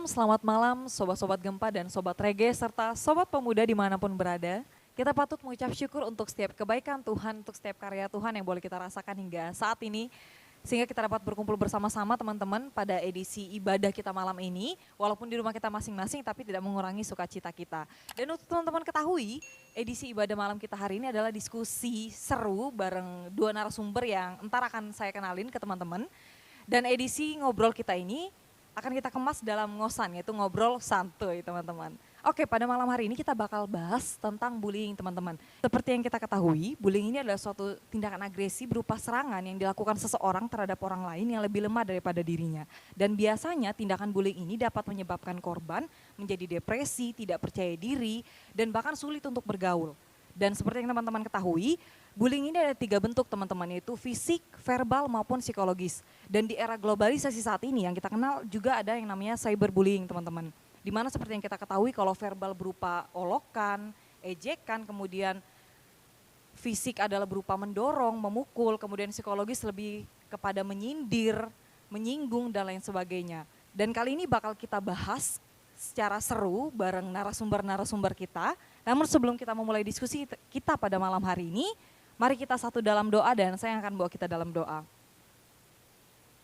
Shalom, selamat malam Sobat-Sobat Gempa dan Sobat Rege serta Sobat Pemuda dimanapun berada. Kita patut mengucap syukur untuk setiap kebaikan Tuhan, untuk setiap karya Tuhan yang boleh kita rasakan hingga saat ini. Sehingga kita dapat berkumpul bersama-sama teman-teman pada edisi ibadah kita malam ini. Walaupun di rumah kita masing-masing tapi tidak mengurangi sukacita kita. Dan untuk teman-teman ketahui, edisi ibadah malam kita hari ini adalah diskusi seru bareng dua narasumber yang entar akan saya kenalin ke teman-teman. Dan edisi ngobrol kita ini akan kita kemas dalam ngosan, yaitu ngobrol santuy teman-teman. Oke, pada malam hari ini kita bakal bahas tentang bullying teman-teman. Seperti yang kita ketahui, bullying ini adalah suatu tindakan agresi berupa serangan yang dilakukan seseorang terhadap orang lain yang lebih lemah daripada dirinya. Dan biasanya tindakan bullying ini dapat menyebabkan korban menjadi depresi, tidak percaya diri, dan bahkan sulit untuk bergaul. Dan seperti yang teman-teman ketahui, bullying ini ada 3 bentuk teman-teman, yaitu fisik, verbal maupun psikologis. Dan di era globalisasi saat ini yang kita kenal juga ada yang namanya cyberbullying teman-teman. Dimana seperti yang kita ketahui kalau verbal berupa olokan, ejekan, kemudian fisik adalah berupa mendorong, memukul, kemudian psikologis lebih kepada menyindir, menyinggung dan lain sebagainya. Dan kali ini bakal kita bahas secara seru bareng narasumber-narasumber kita. Namun sebelum kita memulai diskusi kita pada malam hari ini, mari kita satu dalam doa dan saya akan bawa kita dalam doa.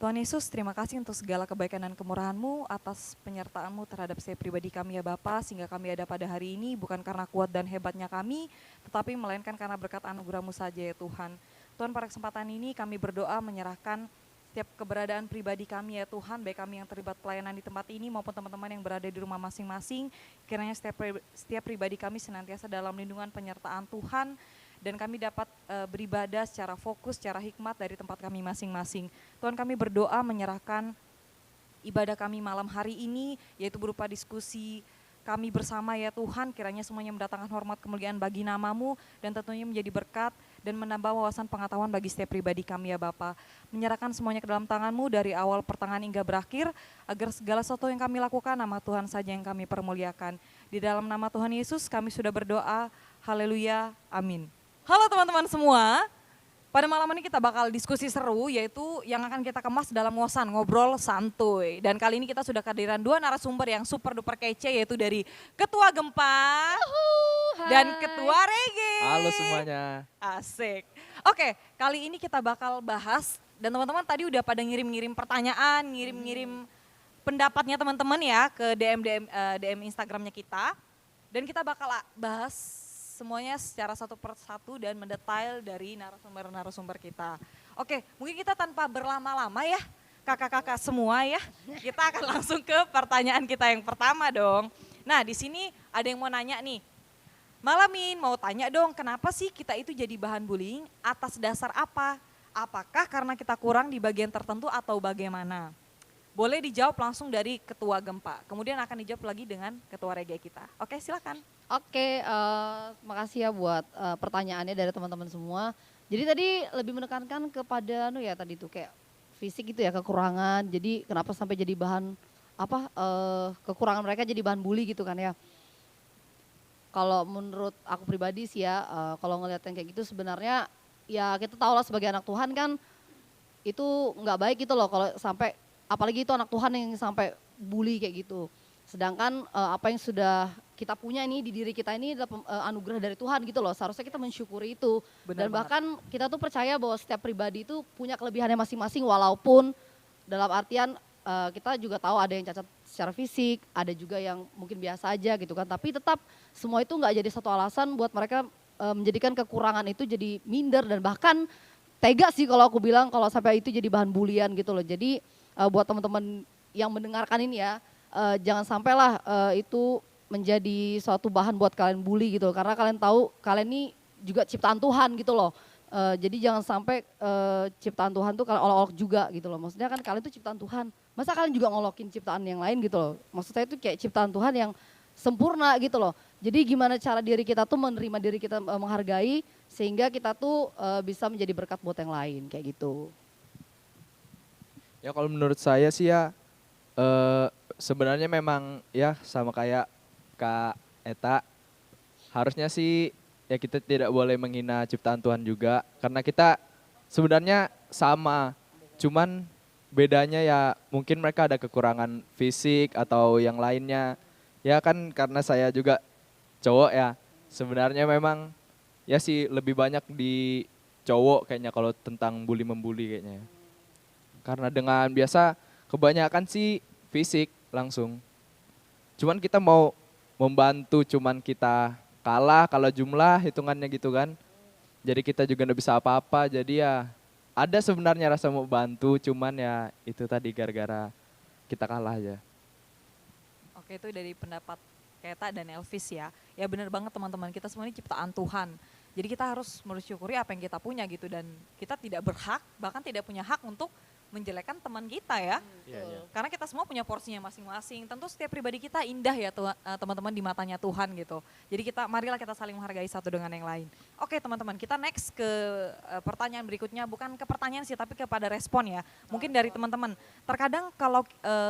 Tuhan Yesus, terima kasih untuk segala kebaikan dan kemurahan-Mu atas penyertaan-Mu terhadap saya pribadi kami ya Bapa, sehingga kami ada pada hari ini bukan karena kuat dan hebatnya kami, tetapi melainkan karena berkat anugerah-Mu saja ya Tuhan. Tuhan, pada kesempatan ini kami berdoa menyerahkan setiap keberadaan pribadi kami ya Tuhan, baik kami yang terlibat pelayanan di tempat ini maupun teman-teman yang berada di rumah masing-masing, kiranya setiap pribadi kami senantiasa dalam lindungan penyertaan Tuhan, dan kami dapat beribadah secara fokus, secara hikmat dari tempat kami masing-masing. Tuhan, kami berdoa menyerahkan ibadah kami malam hari ini, yaitu berupa diskusi kami bersama ya Tuhan, kiranya semuanya mendatangkan hormat kemuliaan bagi nama-Mu, dan tentunya menjadi berkat dan menambah wawasan pengetahuan bagi setiap pribadi kami ya Bapa. Menyerahkan semuanya ke dalam tangan-Mu dari awal pertengahan hingga berakhir, agar segala sesuatu yang kami lakukan, nama Tuhan saja yang kami permuliakan. Di dalam nama Tuhan Yesus kami sudah berdoa, haleluya, amin. Halo teman-teman semua, pada malam ini kita bakal diskusi seru, yaitu yang akan kita kemas dalam ngosan, ngobrol santuy. Dan kali ini kita sudah kehadiran 2 narasumber yang super duper kece, yaitu dari Ketua Gempa dan Ketua Rege. Halo semuanya. Asik. Oke, kali ini kita bakal bahas, dan teman-teman tadi udah pada ngirim-ngirim pertanyaan, ngirim-ngirim pendapatnya teman-teman ya ke DM Instagramnya kita. Dan kita bakal bahas semuanya secara satu persatu dan mendetail dari narasumber-narasumber kita. Oke, mungkin kita tanpa berlama-lama ya, kakak-kakak semua ya, kita akan langsung ke pertanyaan kita yang pertama dong. Nah, di sini ada yang mau nanya nih, Malamin mau tanya dong, kenapa sih kita itu jadi bahan bullying, atas dasar apa? Apakah karena kita kurang di bagian tertentu atau bagaimana? Boleh dijawab langsung dari Ketua Gempa, kemudian akan dijawab lagi dengan Ketua Rege kita. Oke, silakan. Oke, makasih ya buat pertanyaannya dari teman-teman semua. Jadi tadi lebih menekankan kepada tadi tuh kayak fisik gitu ya, kekurangan. Jadi kenapa sampai jadi bahan kekurangan mereka jadi bahan bully gitu kan ya. Kalau menurut aku pribadi sih ya, kalau ngeliat yang kayak gitu sebenarnya ya kita tahu lah sebagai anak Tuhan kan itu nggak baik gitu loh kalau sampai, apalagi itu anak Tuhan yang sampai bully kayak gitu. Sedangkan apa yang sudah kita punya ini di diri kita ini adalah anugerah dari Tuhan gitu loh. Seharusnya kita mensyukuri itu. Benar Dan bahkan kita tuh percaya bahwa setiap pribadi itu punya kelebihannya masing-masing, walaupun dalam artian kita juga tahu ada yang cacat secara fisik, ada juga yang mungkin biasa aja gitu kan. Tapi tetap semua itu nggak jadi satu alasan buat mereka menjadikan kekurangan itu jadi minder, dan bahkan tega sih kalau aku bilang kalau sampai itu jadi bahan bulian gitu loh. Jadi buat teman-teman yang mendengarkan ini ya, jangan sampailah itu menjadi suatu bahan buat kalian bully gitu, karena kalian tahu kalian ini juga ciptaan Tuhan gitu loh. Jadi jangan sampai ciptaan Tuhan tuh kalian olok-olok juga gitu loh. Maksudnya kan kalian tuh ciptaan Tuhan, masa kalian juga ngolokin ciptaan yang lain gitu loh. Maksud saya itu kayak ciptaan Tuhan yang sempurna gitu loh. Jadi gimana cara diri kita tuh menerima diri kita, menghargai, sehingga kita tuh bisa menjadi berkat buat yang lain kayak gitu. Ya kalau menurut saya sih ya sebenarnya memang ya sama kayak Kak Eta, harusnya sih ya kita tidak boleh menghina ciptaan Tuhan juga, karena kita sebenarnya sama, cuman bedanya ya mungkin mereka ada kekurangan fisik atau yang lainnya. Ya kan karena saya juga cowok ya. Sebenarnya memang ya sih lebih banyak di cowok kayaknya kalau tentang bully membuli kayaknya. Karena dengan biasa kebanyakan sih fisik langsung. Cuman kita mau membantu cuman kita kalah kalau jumlah hitungannya gitu kan. Jadi kita juga nggak bisa apa-apa. Jadi ya ada sebenarnya rasa mau bantu cuman ya itu tadi gara-gara kita kalah aja. Oke, itu dari pendapat Keta dan Elvis ya. Ya benar banget teman-teman, kita semua ini ciptaan Tuhan. Jadi kita harus mensyukuri apa yang kita punya gitu dan kita tidak berhak, bahkan tidak punya hak untuk menjelekkan teman kita ya. Iya, iya. Karena kita semua punya porsinya masing-masing. Tentu setiap pribadi kita indah ya teman-teman di matanya Tuhan gitu. Jadi marilah kita saling menghargai satu dengan yang lain. Oke teman-teman, kita next ke pertanyaan berikutnya. Bukan ke pertanyaan sih, tapi kepada respon ya. Mungkin dari teman-teman. Terkadang kalau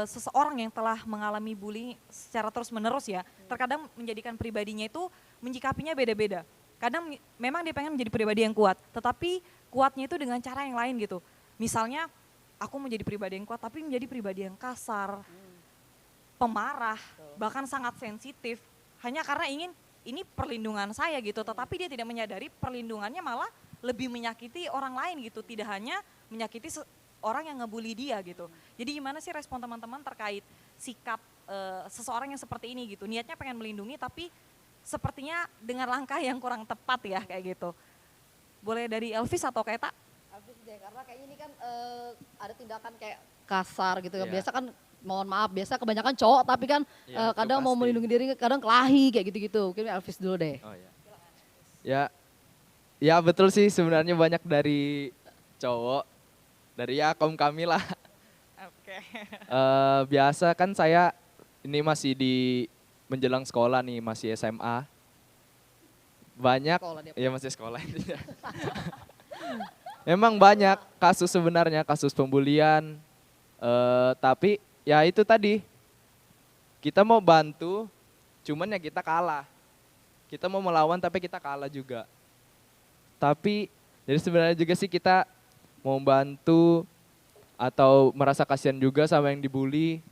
seseorang yang telah mengalami bullying secara terus-menerus ya, terkadang menjadikan pribadinya itu menyikapinya beda-beda. Kadang memang dia pengen menjadi pribadi yang kuat, tetapi kuatnya itu dengan cara yang lain gitu. Misalnya, aku menjadi pribadi yang kuat tapi menjadi pribadi yang kasar, pemarah, bahkan sangat sensitif. Hanya karena ingin ini perlindungan saya gitu, tetapi dia tidak menyadari perlindungannya malah lebih menyakiti orang lain gitu. Tidak hanya menyakiti orang yang ngebully dia gitu. Jadi gimana sih respon teman-teman terkait sikap seseorang yang seperti ini gitu. Niatnya pengen melindungi tapi sepertinya dengan langkah yang kurang tepat ya kayak gitu. Boleh dari Elvis atau Keta? Habis deh, karena kayaknya ini kan ada tindakan kayak kasar gitu kan. Iya. Biasa kan mohon maaf, biasa kebanyakan cowok tapi kan Iya, itu kadang mau pasti. melindungi diri, kadang kelahi kayak gitu-gitu. Mungkin Elvis dulu deh. Oh iya. Ya betul sih sebenarnya banyak dari cowok, dari ya kaum kami lah. Oke. Biasa kan saya ini masih di menjelang sekolah nih, masih SMA. Banyak, Sekolah dia. ya masih sekolah intinya. Memang banyak kasus sebenarnya, kasus pembulian. Tapi ya itu tadi, kita mau bantu, cuman ya kita kalah. Kita mau melawan tapi kita kalah juga. Tapi jadi sebenarnya juga sih kita mau bantu atau merasa kasihan juga sama yang dibully.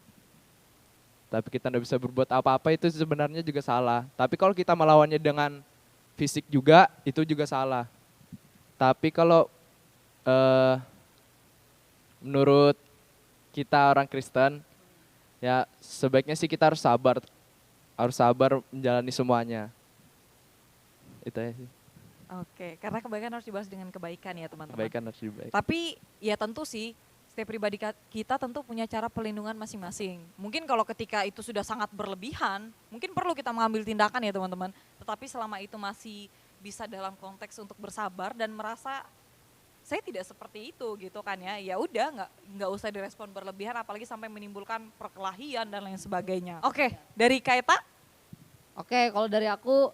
Tapi kita nggak bisa berbuat apa-apa itu sebenarnya juga salah. Tapi kalau kita melawannya dengan fisik juga, itu juga salah. Tapi kalau menurut kita orang Kristen, ya sebaiknya sih kita harus sabar menjalani semuanya. Itu aja sih, Oke, karena kebaikan harus dibalas dengan kebaikan ya teman-teman. kebaikan harus dibaik. Tapi ya tentu sih setiap pribadi kita tentu punya cara perlindungan masing-masing. Mungkin kalau ketika itu sudah sangat berlebihan, mungkin perlu kita mengambil tindakan ya teman-teman. Tetapi selama itu masih bisa dalam konteks untuk bersabar dan merasa saya tidak seperti itu gitu kan ya. Ya udah nggak usah direspon berlebihan apalagi sampai menimbulkan perkelahian dan lain sebagainya. Oke, dari Kaeta? Oke, kalau dari aku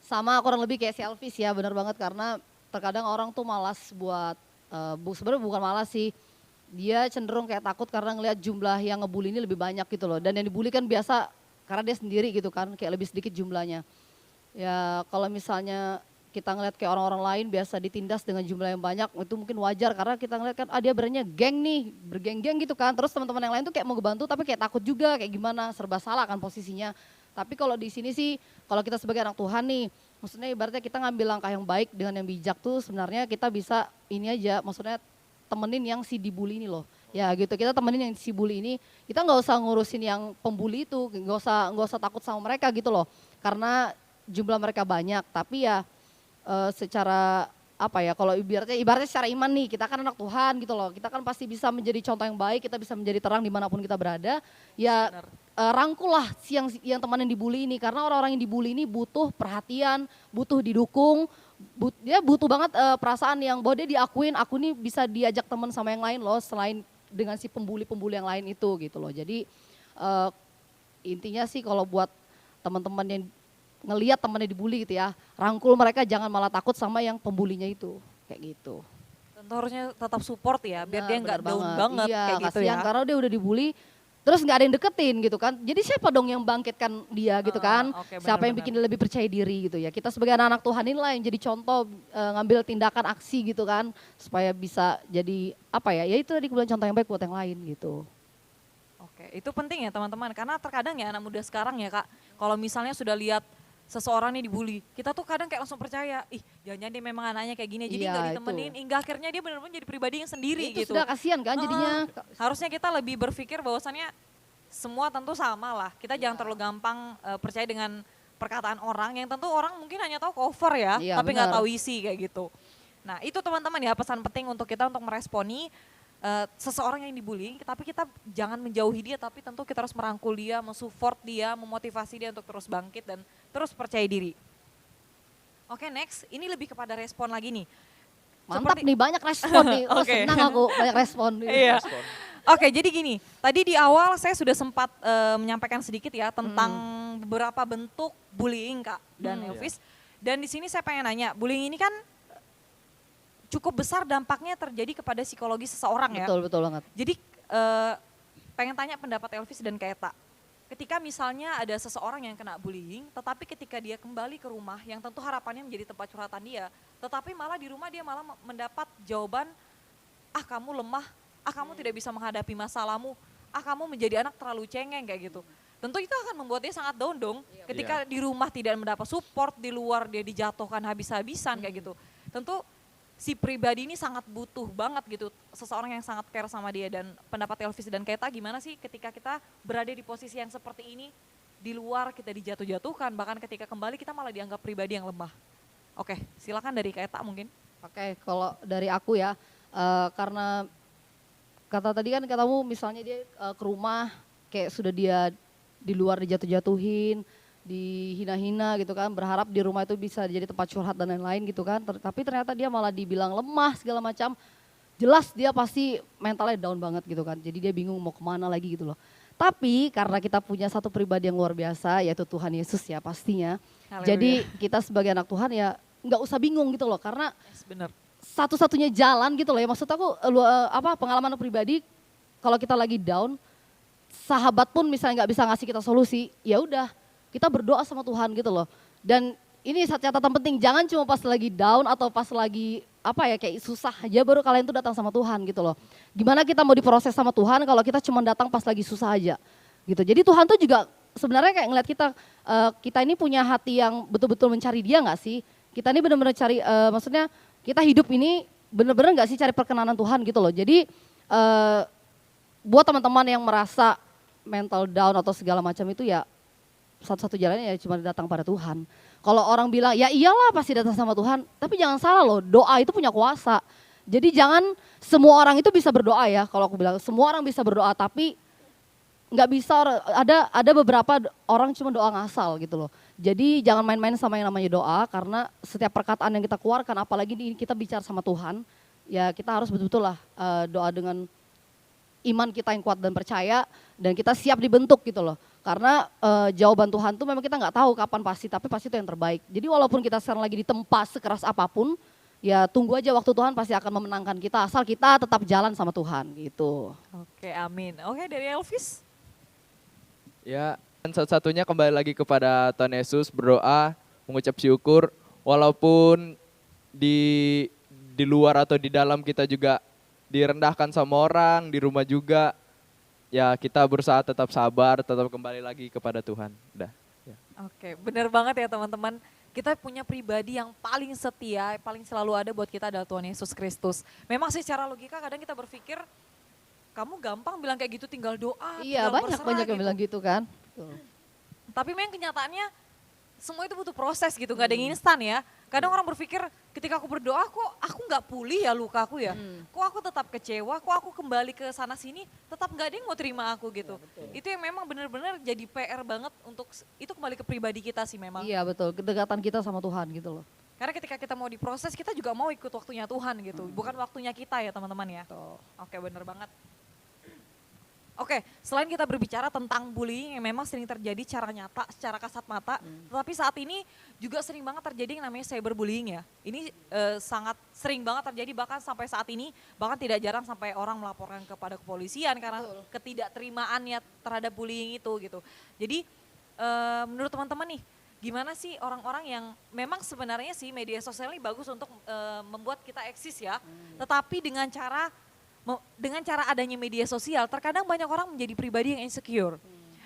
sama kurang lebih kayak si Elvis ya, benar banget karena terkadang orang tuh malas buat, sebenarnya bukan malas sih, dia cenderung kayak takut karena ngelihat jumlah yang ngebully ini lebih banyak gitu loh. Dan yang dibully kan biasa karena dia sendiri gitu kan, kayak lebih sedikit jumlahnya. Ya kalau misalnya kita ngeliat kayak orang-orang lain biasa ditindas dengan jumlah yang banyak, itu mungkin wajar karena kita ngeliat kan dia beraninya geng nih, bergeng-geng gitu kan. Terus teman-teman yang lain tuh kayak mau ngebantu tapi kayak takut juga, kayak gimana, serba salah kan posisinya. Tapi kalau di sini sih, kalau kita sebagai anak Tuhan nih, maksudnya ibaratnya kita ngambil langkah yang baik dengan yang bijak tuh sebenarnya kita bisa ini aja, maksudnya temenin yang si dibully ini loh. Ya gitu, kita temenin yang si bully ini, kita nggak usah ngurusin yang pembuli itu, nggak usah takut sama mereka gitu loh. Karena jumlah mereka banyak, tapi ya secara apa ya, kalau ibaratnya secara iman nih, kita kan anak Tuhan gitu loh, kita kan pasti bisa menjadi contoh yang baik, kita bisa menjadi terang dimanapun kita berada, ya Benar. rangkulah yang teman yang dibully ini, karena orang-orang yang dibully ini butuh perhatian, butuh didukung, dia butuh banget perasaan yang bahwa dia diakuin, aku nih bisa diajak teman sama yang lain loh, selain dengan si pembuli-pembuli yang lain itu gitu loh. Jadi intinya sih kalau buat teman-teman yang ngelihat temannya dibully gitu ya, rangkul mereka, jangan malah takut sama yang pembulinya itu, kayak gitu. Tentu harusnya tetap support ya, biar dia nggak Benar down banget. banget Iya, kayak gitu kasihan ya. karena dia udah dibully, terus nggak ada yang deketin gitu kan. Jadi siapa dong yang bangkitkan dia gitu kan? Oke, Siapa yang benar-benar. bikin dia lebih percaya diri gitu ya. Kita sebagai anak-anak Tuhan inilah yang jadi contoh ngambil tindakan aksi gitu kan. Supaya bisa jadi apa ya, ya itu tadi aku bilang contoh yang baik buat yang lain gitu. Oke, itu penting ya teman-teman, karena terkadang ya anak muda sekarang ya Kak, kalau misalnya sudah lihat seseorang nih dibully, kita tuh kadang kayak langsung percaya, ih jangan-jangan dia memang anaknya kayak gini, jadi Iya, nggak itu. ditemenin, hingga akhirnya dia benar-benar jadi pribadi yang sendiri Itu gitu. sudah kasihan kan jadinya. Harusnya kita lebih berpikir bahwasannya semua tentu sama lah, kita jangan terlalu gampang percaya dengan perkataan orang, yang tentu orang mungkin hanya tahu cover ya, Iya, tapi nggak benar. tahu isi kayak gitu. Nah itu teman-teman ya pesan penting untuk kita untuk meresponi seseorang yang dibully, tapi kita jangan menjauhi dia, tapi tentu kita harus merangkul dia, mensupport dia, memotivasi dia untuk terus bangkit dan terus percaya diri. Oke, next, ini lebih kepada respon lagi nih. Mantap Seperti- nih, banyak respon nih. Oh, Oke. senang aku banyak respon. Iya. Oke, jadi gini, tadi di awal saya sudah sempat menyampaikan sedikit ya tentang beberapa bentuk bullying Kak dan Elvis. Dan di sini saya pengen nanya, bullying ini kan cukup besar dampaknya terjadi kepada psikologi seseorang ya. Betul, betul banget. Jadi pengen tanya pendapat Elvis dan Kaeta. Ketika misalnya ada seseorang yang kena bullying, tetapi ketika dia kembali ke rumah yang tentu harapannya menjadi tempat curhatan dia, tetapi malah di rumah dia malah mendapat jawaban, ah kamu lemah, ah kamu tidak bisa menghadapi masalahmu, ah kamu menjadi anak terlalu cengeng kayak gitu. Tentu itu akan membuat dia sangat down dong. Ketika di rumah tidak mendapat support, di luar dia dijatuhkan habis-habisan kayak gitu. Tentu si pribadi ini sangat butuh banget gitu seseorang yang sangat care sama dia. Dan pendapat Elvis dan Keta gimana sih ketika kita berada di posisi yang seperti ini, di luar kita dijatuh-jatuhkan, bahkan ketika kembali kita malah dianggap pribadi yang lemah. Oke, silakan dari Keta mungkin. Oke, kalau dari aku ya, karena kata tadi kan katamu misalnya dia ke rumah kayak sudah dia di luar dijatuh-jatuhin, dihina-hina gitu kan, berharap di rumah itu bisa jadi tempat curhat dan lain-lain gitu kan, tapi ternyata dia malah dibilang lemah segala macam, jelas dia pasti mentalnya down banget gitu kan, jadi dia bingung mau kemana lagi gitu loh. Tapi karena kita punya satu pribadi yang luar biasa yaitu Tuhan Yesus ya pastinya, Haleluya. jadi kita sebagai anak Tuhan ya nggak usah bingung gitu loh, karena Yes, bener. satu-satunya jalan gitu loh ya, maksud aku pengalaman aku pribadi, kalau kita lagi down, sahabat pun misalnya nggak bisa ngasih kita solusi, ya udah kita berdoa sama Tuhan gitu loh. Dan ini satu catatan penting, jangan cuma pas lagi down atau pas lagi kayak susah aja baru kalian tuh datang sama Tuhan gitu loh. Gimana kita mau diproses sama Tuhan kalau kita cuma datang pas lagi susah aja gitu. Jadi Tuhan tuh juga sebenarnya kayak ngeliat kita ini punya hati yang betul-betul mencari Dia nggak sih? Kita ini benar-benar cari, maksudnya kita hidup ini benar-benar nggak sih cari perkenanan Tuhan gitu loh. Jadi buat teman-teman yang merasa mental down atau segala macam itu ya satu-satu jalannya ya cuma datang pada Tuhan. Kalau orang bilang ya iyalah pasti datang sama Tuhan, tapi jangan salah loh, doa itu punya kuasa. Jadi jangan semua orang itu bisa berdoa ya, kalau aku bilang semua orang bisa berdoa, tapi nggak bisa, ada beberapa orang cuma doa ngasal gitu loh. Jadi jangan main-main sama yang namanya doa, karena setiap perkataan yang kita keluarkan, apalagi kita bicara sama Tuhan, ya kita harus betul-betul lah doa dengan iman kita yang kuat dan percaya, dan kita siap dibentuk gitu loh. Karena jawaban Tuhan tuh memang kita nggak tahu kapan pasti, tapi pasti itu yang terbaik. Jadi walaupun kita sekarang lagi ditempa sekeras apapun, ya tunggu aja waktu Tuhan pasti akan memenangkan kita, asal kita tetap jalan sama Tuhan gitu. Oke, amin. Oke, dari Elvis. Ya, dan satu-satunya kembali lagi kepada Tuhan Yesus, berdoa, mengucap syukur, walaupun di luar atau di dalam kita juga direndahkan sama orang, di rumah juga, ya kita berusaha tetap sabar, tetap kembali lagi kepada Tuhan. Udah. Ya. Oke, benar banget ya teman-teman. Kita punya pribadi yang paling setia, paling selalu ada buat kita adalah Tuhan Yesus Kristus. Memang sih secara logika kadang kita berpikir, kamu gampang bilang kayak gitu tinggal doa, Iya, tinggal banyak berserah yang gitu. bilang gitu kan. Tuh. Tapi memang kenyataannya semua itu butuh proses gitu, gak ada yang instan ya. Kadang orang berpikir ketika aku berdoa kok aku gak pulih ya luka aku ya. Kok aku tetap kecewa, kok aku kembali ke sana sini tetap gak ada yang mau terima aku gitu. Itu yang memang benar-benar jadi PR banget untuk itu kembali ke pribadi kita sih memang. Iya betul, kedekatan kita sama Tuhan gitu loh. Karena ketika kita mau diproses kita juga mau ikut waktunya Tuhan gitu. Bukan waktunya kita ya teman-teman ya. Tuh. Oke bener banget. Oke, selain kita berbicara tentang bullying yang memang sering terjadi secara nyata, secara kasat mata, tetapi saat ini juga sering banget terjadi yang namanya cyberbullying ya. Ini sangat sering banget terjadi bahkan sampai saat ini, bahkan tidak jarang sampai orang melaporkan kepada kepolisian karena ketidakterimaannya terhadap bullying itu gitu. Jadi menurut teman-teman nih, gimana sih orang-orang yang memang sebenarnya sih media sosial ini bagus untuk membuat kita eksis ya, tetapi dengan cara adanya media sosial, terkadang banyak orang menjadi pribadi yang insecure.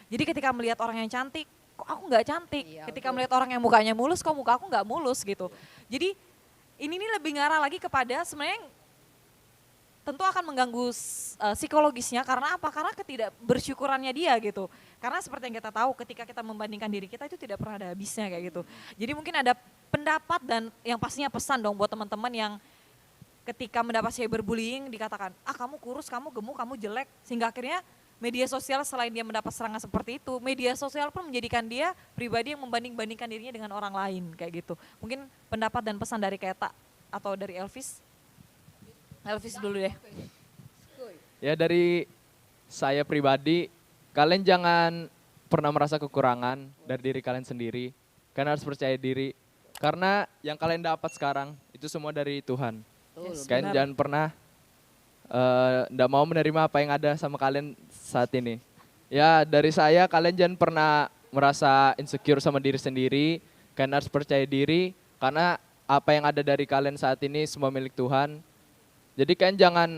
Jadi ketika melihat orang yang cantik, kok aku nggak cantik. Iya, Ketika betul. melihat orang yang mukanya mulus, kok muka aku nggak mulus gitu. Jadi ini nih lebih ngarah lagi kepada sebenarnya tentu akan mengganggu psikologisnya karena apa? Karena ketidakbersyukurannya dia gitu. Karena seperti yang kita tahu ketika kita membandingkan diri kita itu tidak pernah ada habisnya kayak gitu. Jadi mungkin ada pendapat dan yang pastinya pesan dong buat teman-teman yang ketika mendapat cyberbullying dikatakan, ah kamu kurus, kamu gemuk, kamu jelek. Sehingga akhirnya media sosial selain dia mendapat serangan seperti itu, media sosial pun menjadikan dia pribadi yang membanding-bandingkan dirinya dengan orang lain kayak gitu. Mungkin pendapat dan pesan dari Keta atau dari Elvis? Elvis dulu deh. Ya dari saya pribadi, kalian jangan pernah merasa kekurangan dari diri kalian sendiri. Kalian harus percaya diri. Karena yang kalian dapat sekarang itu semua dari Tuhan. Yes, Kalian benar. jangan pernah nggak mau menerima apa yang ada sama kalian saat ini. Ya dari saya, kalian jangan pernah merasa insecure sama diri sendiri. Kalian harus percaya diri karena apa yang ada dari kalian saat ini semua milik Tuhan. Jadi kalian jangan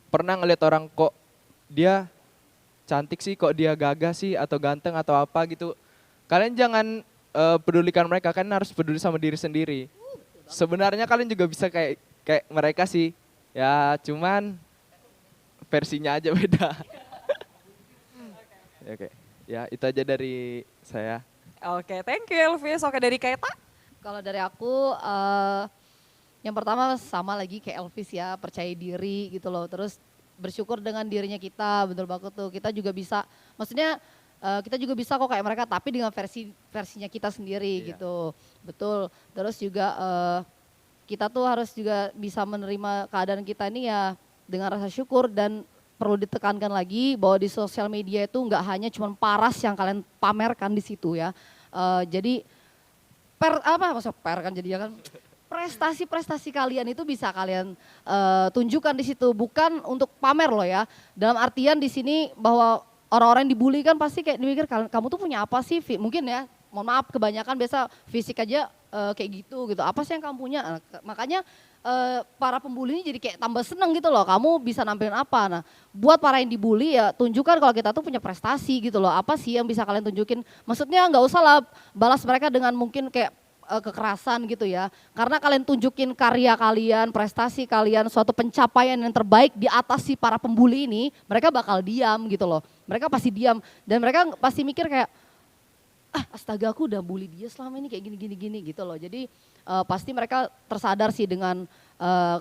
pernah ngelihat orang kok dia cantik sih, kok dia gagah sih atau ganteng atau apa gitu. Kalian jangan pedulikan mereka, kalian harus peduli sama diri sendiri. Sebenarnya kalian juga bisa kayak mereka sih. Ya cuman versinya aja beda. Oke. Ya itu aja dari saya. Oke, thank you Elvis. Oke, dari Keta? Kalau dari aku, yang pertama sama lagi kayak Elvis ya, percaya diri gitu loh. Terus bersyukur dengan dirinya kita, betul banget tuh. Kita juga bisa, maksudnya kita juga bisa kok kayak mereka, tapi dengan versinya kita sendiri Iya. gitu. Betul. Terus juga kita tuh harus juga bisa menerima keadaan kita ini ya dengan rasa syukur dan perlu ditekankan lagi bahwa di sosial media itu nggak hanya cuma paras yang kalian pamerkan di situ ya. Jadi maksud per kan jadinya kan prestasi-prestasi kalian itu bisa kalian tunjukkan di situ, bukan untuk pamer loh ya. Dalam artian di sini bahwa orang-orang yang dibully kan pasti kayak dimikir kamu tuh punya apa sih? Mungkin ya, mohon maaf kebanyakan biasa fisik aja kayak gitu. Apa sih yang kamu punya? Nah, makanya para pembuli ini jadi kayak tambah seneng gitu loh, kamu bisa nampilin apa. Nah buat para yang dibully ya tunjukkan kalau kita tuh punya prestasi gitu loh, apa sih yang bisa kalian tunjukin. Maksudnya nggak usah lah balas mereka dengan mungkin kayak kekerasan gitu ya. Karena kalian tunjukin karya kalian, prestasi kalian, suatu pencapaian yang terbaik di atas si para pembuli ini, mereka bakal diam gitu loh. Mereka pasti diam dan mereka pasti mikir kayak, astaga aku udah bully dia selama ini kayak gini gitu loh. Jadi pasti mereka tersadar sih dengan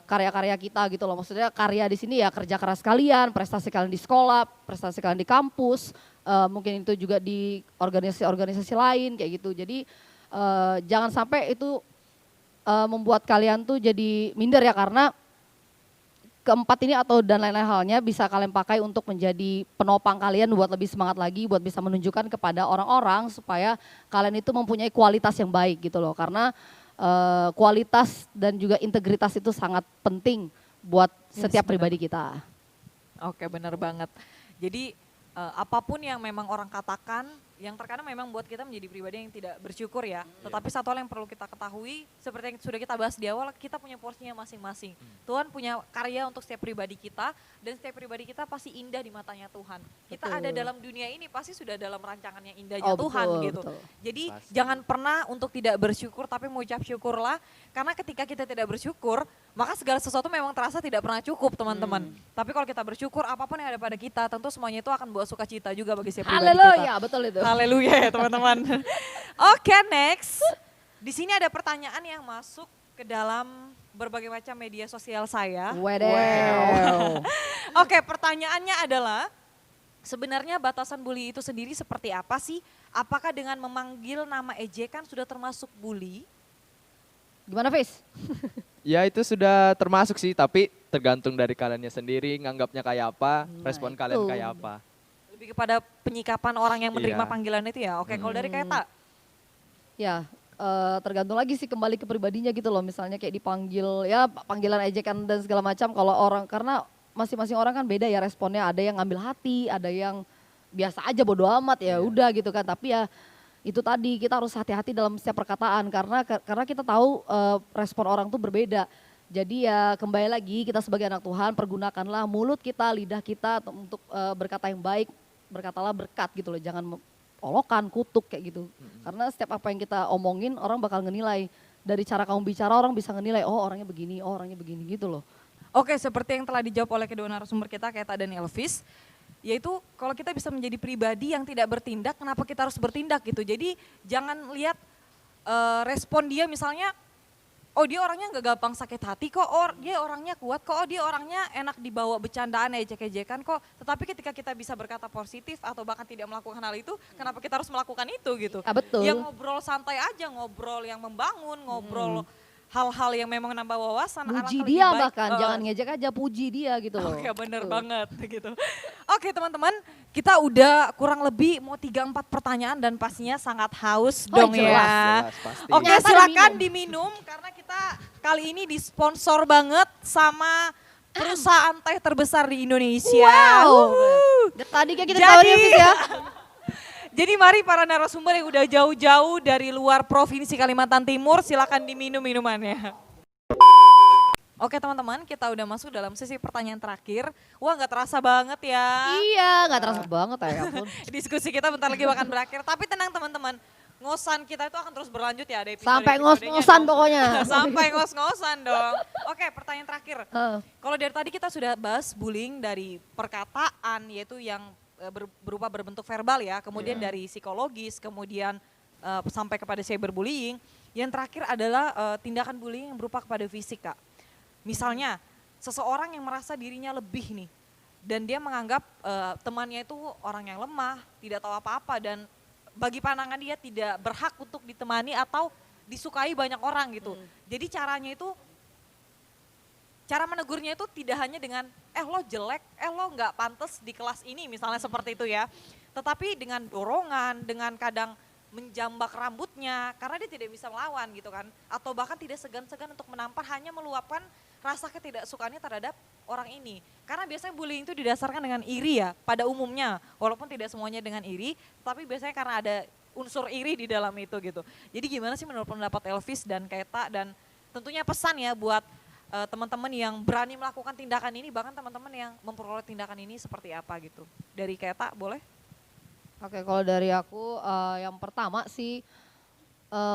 karya-karya kita gitu loh. Maksudnya karya di sini ya kerja keras kalian, prestasi kalian di sekolah, prestasi kalian di kampus, mungkin itu juga di organisasi-organisasi lain kayak gitu. Jadi jangan sampai itu membuat kalian tuh jadi minder ya, karena keempat ini atau dan lain-lain halnya bisa kalian pakai untuk menjadi penopang kalian buat lebih semangat lagi, buat bisa menunjukkan kepada orang-orang supaya kalian itu mempunyai kualitas yang baik gitu loh. Karena kualitas dan juga integritas itu sangat penting buat setiap pribadi kita. Oke, benar banget. Jadi apapun yang memang orang katakan, yang terkadang memang buat kita menjadi pribadi yang tidak bersyukur ya. Tetapi satu hal yang perlu kita ketahui, seperti yang sudah kita bahas di awal, kita punya porsinya masing-masing. Tuhan punya karya untuk setiap pribadi kita, dan setiap pribadi kita pasti indah di matanya Tuhan. Kita Betul. ada dalam dunia ini pasti sudah dalam rancangan yang indahnya Oh, Tuhan betul, gitu. betul. Jadi Pasti. jangan pernah untuk tidak bersyukur, tapi mengucap syukurlah. Karena ketika kita tidak bersyukur, maka segala sesuatu memang terasa tidak pernah cukup teman-teman. Tapi kalau kita bersyukur, apapun yang ada pada kita, tentu semuanya itu akan bawa sukacita juga bagi setiap pribadi kita. Haleluya, betul itu. Haleluya ya teman-teman. Oke, next. Di sini ada pertanyaan yang masuk ke dalam berbagai macam media sosial saya. Wow. Oke, pertanyaannya adalah sebenarnya batasan bully itu sendiri seperti apa sih? Apakah dengan memanggil nama ejekan sudah termasuk bully? Gimana Fis? Ya itu sudah termasuk sih, tapi tergantung dari kaliannya sendiri nganggapnya kayak apa, Nah, respon itu. kalian kayak apa. Lebih kepada penyikapan orang yang menerima Iya. panggilan itu ya. Oke, kalau dari Keta, Ya, tergantung lagi sih kembali ke pribadinya gitu loh. Misalnya kayak dipanggil, ya panggilan ejekan dan segala macam. Kalau orang, karena masing-masing orang kan beda ya responnya. Ada yang ngambil hati, ada yang biasa aja bodo amat ya Iya. udah gitu kan. Tapi ya itu tadi kita harus hati-hati dalam setiap perkataan karena kita tahu respon orang tuh berbeda. Jadi ya kembali lagi kita sebagai anak Tuhan pergunakanlah mulut kita, lidah kita untuk berkata yang baik, berkatalah berkat gitu loh. Jangan olokan, kutuk kayak gitu. Karena setiap apa yang kita omongin orang bakal ngenilai. Dari cara kamu bicara orang bisa ngenilai, oh orangnya begini, oh orangnya begini gitu loh. oke, seperti yang telah dijawab oleh kedua narasumber kita, Keta dan Elvis, yaitu kalau kita bisa menjadi pribadi yang tidak bertindak, kenapa kita harus bertindak gitu. Jadi jangan lihat respon dia misalnya, oh dia orangnya nggak gampang sakit hati kok, oh dia orangnya kuat kok, oh dia orangnya enak dibawa bercandaan, ejek-ejekan kok. Tetapi ketika kita bisa berkata positif atau bahkan tidak melakukan hal itu, kenapa kita harus melakukan itu gitu. Ah, betul. Yang ngobrol santai aja, ngobrol yang membangun, ngobrol hal-hal yang memang nambah wawasan. Puji alangkah lebih dia baik. bahkan, jangan ngejek aja, puji dia gitu loh. Oke, bener Tuh. banget gitu. Oke teman-teman, kita udah kurang lebih mau 3-4 pertanyaan dan pastinya sangat haus Oh, dong jelas, ya. Jelas, pasti. Oke, Ternyata silakan diminum. diminum karena kita kali ini disponsor banget sama perusahaan teh terbesar di Indonesia. Wow. Wuhu. Tadi kayak kita tawarin ya, Fis ya. Jadi mari para narasumber yang udah jauh-jauh dari luar provinsi Kalimantan Timur, silakan diminum minumannya. Oke teman-teman, kita udah masuk dalam sesi pertanyaan terakhir. Wah nggak terasa banget ya. Iya, nggak terasa banget ya ampun. Diskusi kita bentar lagi bakal berakhir. Tapi tenang teman-teman, ngosan kita itu akan terus berlanjut ya. Ada Sampai episode-episodenya ngos-ngosan dong. pokoknya. Sampai ngos-ngosan dong. Oke pertanyaan terakhir. Heeh. Kalau dari tadi kita sudah bahas bullying dari perkataan, yaitu yang berupa berbentuk verbal ya. Kemudian dari psikologis, kemudian sampai kepada cyberbullying. Yang terakhir adalah tindakan bullying yang berupa kepada fisik Kak. Misalnya seseorang yang merasa dirinya lebih nih. Dan dia menganggap temannya itu orang yang lemah, tidak tahu apa-apa dan bagi pandangan dia tidak berhak untuk ditemani atau disukai banyak orang gitu. Jadi caranya itu, cara menegurnya itu tidak hanya dengan lo jelek, lo nggak pantas di kelas ini misalnya seperti itu ya. Tetapi dengan dorongan, dengan kadang menjambak rambutnya karena dia tidak bisa melawan gitu kan. Atau bahkan tidak segan-segan untuk menampar hanya meluapkan rasa ketidaksukaannya terhadap orang ini. Karena biasanya bullying itu didasarkan dengan iri ya pada umumnya. Walaupun tidak semuanya dengan iri, tapi biasanya karena ada unsur iri di dalam itu gitu. Jadi gimana sih menurut pendapat Elvis dan Keta dan tentunya pesan ya buat teman-teman yang berani melakukan tindakan ini, bahkan teman-teman yang memperoleh tindakan ini seperti apa gitu. Dari Keta boleh? Oke, kalau dari aku yang pertama sih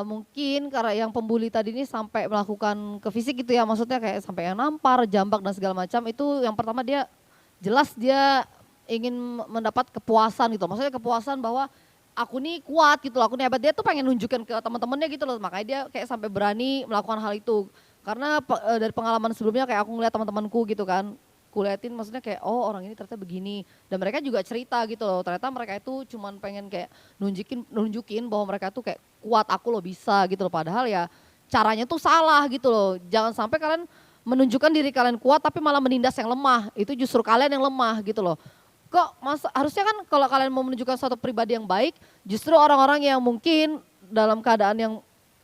mungkin karena yang pembuli tadi ini sampai melakukan ke fisik gitu ya, maksudnya kayak sampai yang nampar, jambak dan segala macam itu yang pertama dia jelas dia ingin mendapat kepuasan gitu. Maksudnya kepuasan bahwa aku nih kuat gitu loh, aku nih hebat. Dia tuh pengen nunjukin ke teman-temannya gitu loh, makanya dia kayak sampai berani melakukan hal itu. Karena dari pengalaman sebelumnya kayak aku ngeliat teman-temanku gitu kan, kuliatin maksudnya kayak oh orang ini ternyata begini dan mereka juga cerita gitu loh, ternyata mereka itu cuman pengen kayak nunjukin bahwa mereka tuh kayak kuat, aku loh bisa gitu loh, padahal ya caranya tuh salah gitu loh. Jangan sampai kalian menunjukkan diri kalian kuat tapi malah menindas yang lemah, itu justru kalian yang lemah gitu loh. Kok harusnya kan kalau kalian mau menunjukkan suatu pribadi yang baik, justru orang-orang yang mungkin dalam keadaan yang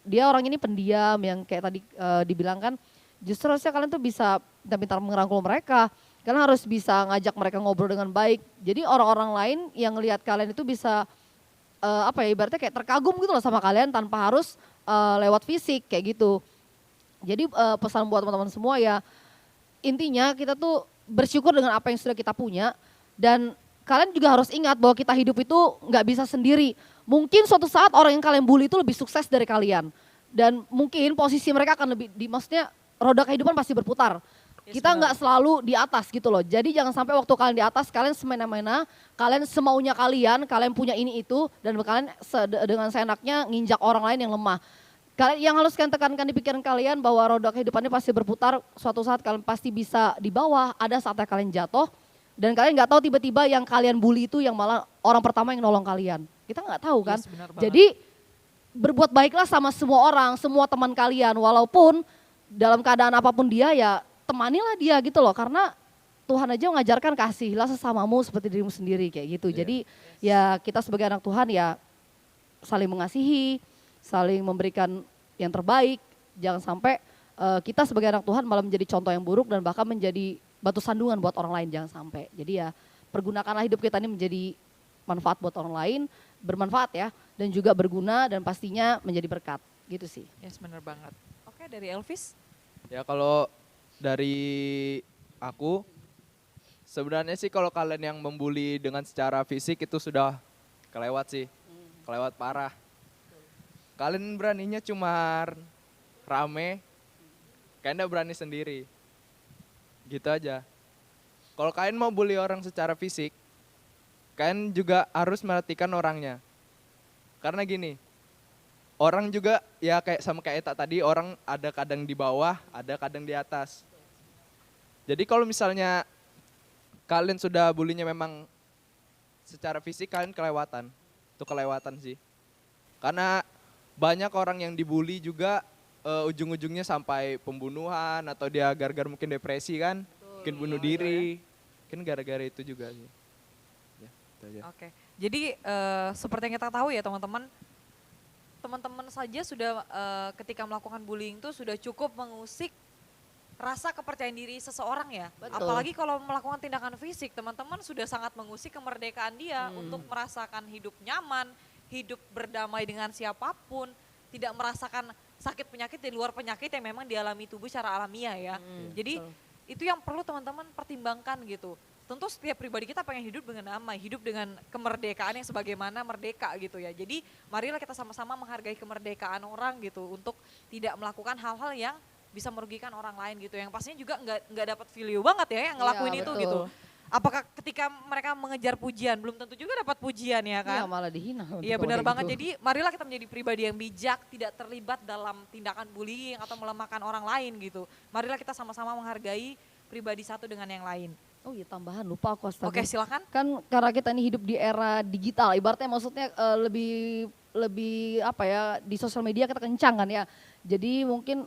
dia orang ini pendiam yang kayak tadi dibilang kan, justru harusnya kalian tuh bisa pintar-pintar merangkul mereka. Kalian harus bisa ngajak mereka ngobrol dengan baik. Jadi orang-orang lain yang ngelihat kalian itu bisa ibaratnya kayak terkagum gitu loh sama kalian tanpa harus lewat fisik kayak gitu. Jadi pesan buat teman-teman semua ya, intinya kita tuh bersyukur dengan apa yang sudah kita punya dan kalian juga harus ingat bahwa kita hidup itu nggak bisa sendiri. Mungkin suatu saat orang yang kalian bully itu lebih sukses dari kalian. Dan mungkin posisi mereka akan lebih, maksudnya roda kehidupan pasti berputar. Yes, Kita benar. nggak selalu di atas gitu loh. Jadi jangan sampai waktu kalian di atas, kalian semena-mena, kalian semaunya kalian punya ini itu, dan kalian dengan seenaknya nginjak orang lain yang lemah. Kalian yang harus kalian tekankan di pikiran kalian bahwa roda kehidupannya pasti berputar, suatu saat kalian pasti bisa di bawah, ada saatnya kalian jatuh, dan kalian nggak tahu tiba-tiba yang kalian bully itu yang malah orang pertama yang nolong kalian. Kita nggak tahu kan. Yes, benar banget. Jadi berbuat baiklah sama semua orang, semua teman kalian, walaupun dalam keadaan apapun dia ya temanilah dia gitu loh, karena Tuhan aja mengajarkan kasihilah sesamamu seperti dirimu sendiri kayak gitu. Iya. Jadi ya kita sebagai anak Tuhan ya saling mengasihi, saling memberikan yang terbaik. Jangan sampai kita sebagai anak Tuhan malah menjadi contoh yang buruk dan bahkan menjadi batu sandungan buat orang lain, jangan sampai. Jadi ya pergunakanlah hidup kita ini menjadi manfaat buat orang lain, bermanfaat ya, dan juga berguna dan pastinya menjadi berkat gitu sih. Yes, bener banget. Oke, dari Elvis. Ya kalau dari aku, sebenarnya sih kalau kalian yang membuli dengan secara fisik itu sudah kelewat sih, kelewat parah. Kalian beraninya cuma rame, kalian nggak berani sendiri. Gitu aja. Kalau kalian mau bully orang secara fisik, kalian juga harus merhatikan orangnya. Karena gini, orang juga ya kayak sama kayak Eta tadi, orang ada kadang di bawah, ada kadang di atas. Jadi kalau misalnya kalian sudah bulinya memang secara fisik, kalian kelewatan. Itu kelewatan sih. Karena banyak orang yang dibully juga ujung-ujungnya sampai pembunuhan atau dia gara-gara mungkin depresi kan, mungkin bunuh diri, mungkin gara-gara itu juga sih. Ya, itu aja. Oke. Jadi seperti yang kita tahu ya teman-teman, teman-teman saja sudah ketika melakukan bullying itu sudah cukup mengusik rasa kepercayaan diri seseorang ya. Betul. Apalagi kalau melakukan tindakan fisik, teman-teman sudah sangat mengusik kemerdekaan dia untuk merasakan hidup nyaman, hidup berdamai dengan siapapun, tidak merasakan sakit penyakit di luar penyakit yang memang dialami tubuh secara alamiah ya. Jadi betul. itu yang perlu teman-teman pertimbangkan gitu. Tentu setiap pribadi kita pengen hidup dengan damai, hidup dengan kemerdekaan yang sebagaimana merdeka gitu ya. Jadi marilah kita sama-sama menghargai kemerdekaan orang gitu untuk tidak melakukan hal-hal yang bisa merugikan orang lain gitu. Yang pastinya juga nggak dapat value banget ya yang ngelakuin Iya, itu betul. gitu. Apakah ketika mereka mengejar pujian, belum tentu juga dapat pujian ya kan? Iya malah dihina. Iya kalau benar kayak banget. gitu. Jadi marilah kita menjadi pribadi yang bijak, tidak terlibat dalam tindakan bullying atau melemahkan orang lain gitu. Marilah kita sama-sama menghargai pribadi satu dengan yang lain. Oh iya tambahan lupa aku astaga. Oke, silakan. Kan karena kita ini hidup di era digital, ibaratnya maksudnya lebih apa ya, di sosial media kita kencang kan ya. Jadi mungkin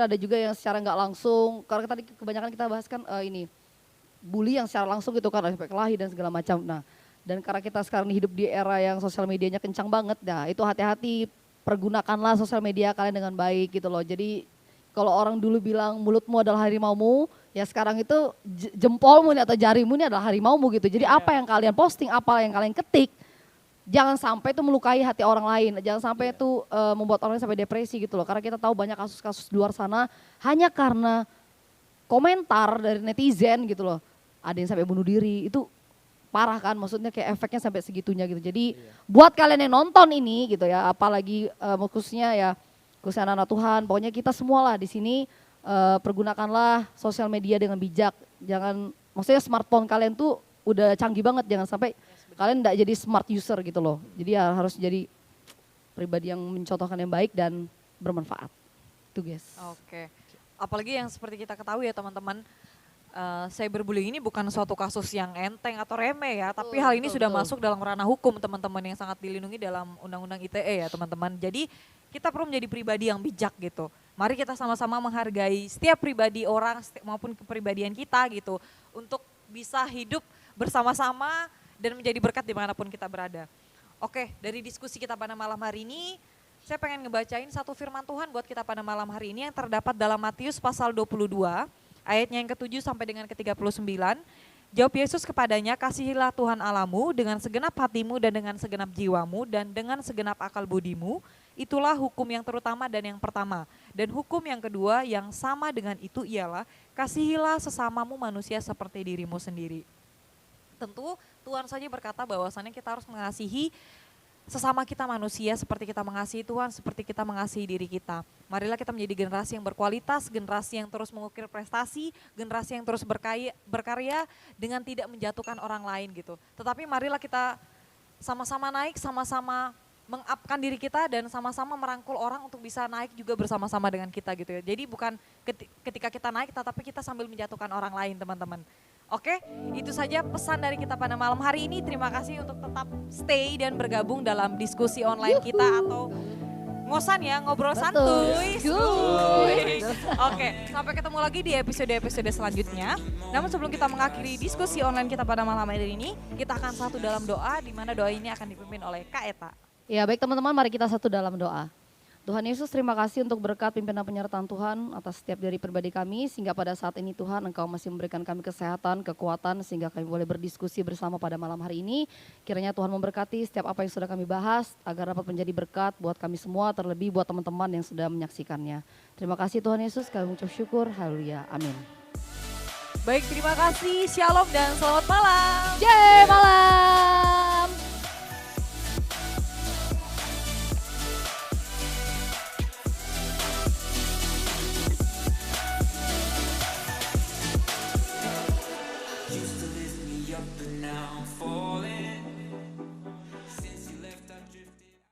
ada juga yang secara nggak langsung, karena tadi kebanyakan kita bahas kan ini bully yang secara langsung gitu kan, sampai kelahi dan segala macam. Nah, dan karena kita sekarang hidup di era yang sosial medianya kencang banget, nah itu hati-hati, pergunakanlah sosial media kalian dengan baik gitu loh. Jadi kalau orang dulu bilang mulutmu adalah harimaumu, ya sekarang itu jempolmu nih atau jarimu ini adalah harimaumu gitu. Jadi apa yang kalian posting, apa yang kalian ketik, jangan sampai itu melukai hati orang lain, jangan sampai itu membuat orang lain sampai depresi gitu loh. Karena kita tahu banyak kasus-kasus di luar sana hanya karena komentar dari netizen gitu loh. Ada yang sampai bunuh diri, itu parah kan, maksudnya kayak efeknya sampai segitunya gitu. Jadi buat kalian yang nonton ini gitu ya, apalagi khususnya anak-anak Tuhan, pokoknya kita semua lah di sini pergunakanlah sosial media dengan bijak. Jangan, maksudnya smartphone kalian tuh udah canggih banget, jangan sampai kalian enggak jadi smart user gitu loh. Jadi ya harus jadi pribadi yang mencontohkan yang baik dan bermanfaat. Itu guys. Oke. Apalagi yang seperti kita ketahui ya teman-teman, cyberbullying ini bukan suatu kasus yang enteng atau remeh ya, tapi hal ini sudah masuk dalam ranah hukum teman-teman yang sangat dilindungi dalam Undang-Undang ITE ya teman-teman. Jadi kita perlu menjadi pribadi yang bijak gitu. Mari kita sama-sama menghargai setiap pribadi orang maupun kepribadian kita gitu, untuk bisa hidup bersama-sama dan menjadi berkat dimanapun kita berada. Oke, dari diskusi kita pada malam hari ini, saya pengen ngebacain satu firman Tuhan buat kita pada malam hari ini yang terdapat dalam Matius pasal 22, ayatnya yang ke-7 sampai dengan ke-39. Jawab Yesus kepadanya, kasihilah Tuhan Allahmu dengan segenap hatimu dan dengan segenap jiwamu dan dengan segenap akal budimu. Itulah hukum yang terutama dan yang pertama. Dan hukum yang kedua yang sama dengan itu ialah, kasihilah sesamamu manusia seperti dirimu sendiri. Tentu Tuhan saja berkata bahwasannya kita harus mengasihi sesama kita manusia seperti kita mengasihi Tuhan, seperti kita mengasihi diri kita. Marilah kita menjadi generasi yang berkualitas, generasi yang terus mengukir prestasi, generasi yang terus berkarya dengan tidak menjatuhkan orang lain gitu. Tetapi marilah kita sama-sama naik, sama-sama mengupkan diri kita dan sama-sama merangkul orang untuk bisa naik juga bersama-sama dengan kita gitu ya. Jadi bukan ketika kita naik tetapi kita sambil menjatuhkan orang lain teman-teman. Oke, itu saja pesan dari kita pada malam hari ini. Terima kasih untuk tetap stay dan bergabung dalam diskusi online kita atau ngosan ya, ngobrol Betul. santuy. Skuy. Oke, sampai ketemu lagi di episode-episode selanjutnya. Namun sebelum kita mengakhiri diskusi online kita pada malam hari ini, kita akan satu dalam doa, di mana doa ini akan dipimpin oleh Kak Eta. Ya baik teman-teman, mari kita satu dalam doa. Tuhan Yesus, terima kasih untuk berkat pimpinan penyertaan Tuhan atas setiap dari pribadi kami, sehingga pada saat ini Tuhan Engkau masih memberikan kami kesehatan, kekuatan, sehingga kami boleh berdiskusi bersama pada malam hari ini. Kiranya Tuhan memberkati setiap apa yang sudah kami bahas, agar dapat menjadi berkat buat kami semua, terlebih buat teman-teman yang sudah menyaksikannya. Terima kasih Tuhan Yesus, kami mengucap syukur, haleluya, amin. Baik, terima kasih, shalom dan selamat malam. Yeay, malam!